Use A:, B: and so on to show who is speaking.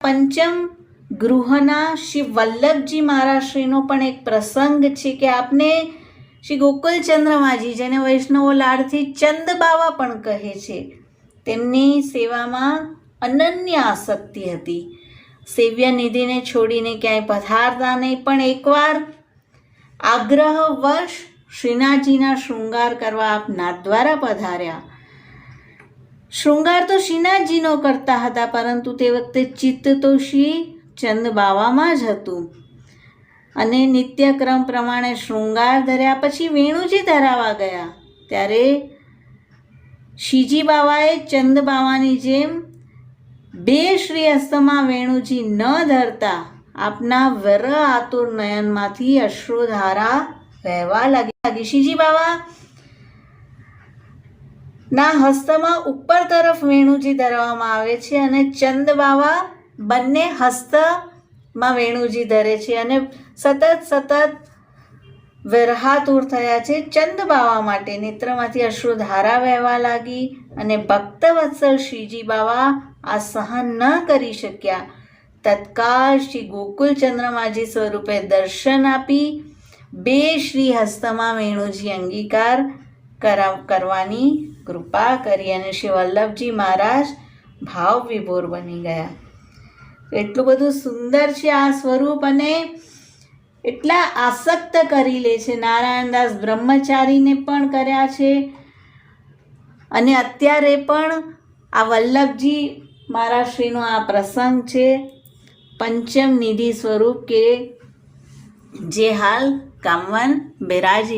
A: પંચમ ગૃહના શ્રી વલ્લભજી મહારાજશ્રીનો પણ એક પ્રસંગ છે કે આપને શ્રી ગોકુલચંદ્રમાજી, જેને વૈષ્ણવો લાડથી ચંદબાવા પણ કહે છે, તેમની સેવામાં અનન્ય આસક્તિ હતી. સેવ્ય નિધિને છોડીને ક્યાંય પધારતા નહીં, પણ એકવાર આગ્રહવશ શ્રીનાથજીના શૃંગાર કરવા આપ નાથદ્વારા પધાર્યા. શૃંગાર તો શ્રીનાથજીનો કરતા હતા, પરંતુ તે વખતે ચિત્ત તો શ્રી ચંદબાવામાં જ હતું. અને નિત્યક્રમ પ્રમાણે શૃંગાર ધર્યા પછી વેણુજી ધરાવા ગયા, ત્યારે શ્રીજી બાવાએ ચંદબાવાની જેમ બે શ્રી હસ્તમાં વેણુજી ન ધરતા આપના વર આતુર નયનમાંથી અશ્રુધારા વહેવા લાગી. શ્રીજી બાવા ના હસ્તમાં ઉપર તરફ વેણુજી ધરવામાં આવે છે અને ચંદબાવા બંને હસ્તમાં વેણુજી ધરે છે અને સતત વેરહાતુર થયા છે. ચંદબાવા માટે નેત્રમાંથી અશ્રુધારા વહેવા લાગી અને ભક્તવત્સલ શ્રીજી બાવા આ સહન ન કરી શક્યા. તત્કાળ શ્રી ગોકુલચંદ્રમાજી સ્વરૂપે દર્શન આપી બે શ્રી હસ્તમાં વેણુજી અંગીકાર કરવાની કૃપા કરી અને શ્રી વલ્લભજી મહારાજ ભાવ વિભોર બની ગયા. એટલું બધું સુંદર છે આ સ્વરૂપ અને એટલા આસક્ત કરી લે છે. નારાયણદાસ બ્રહ્મચારીને પણ કર્યા છે અને અત્યારે પણ આ વલ્લભજી મહારાજશ્રીનો આ પ્રસંગ છે. પંચમ નિધિ સ્વરૂપ કે જે હાલ કામવાન બિરાજી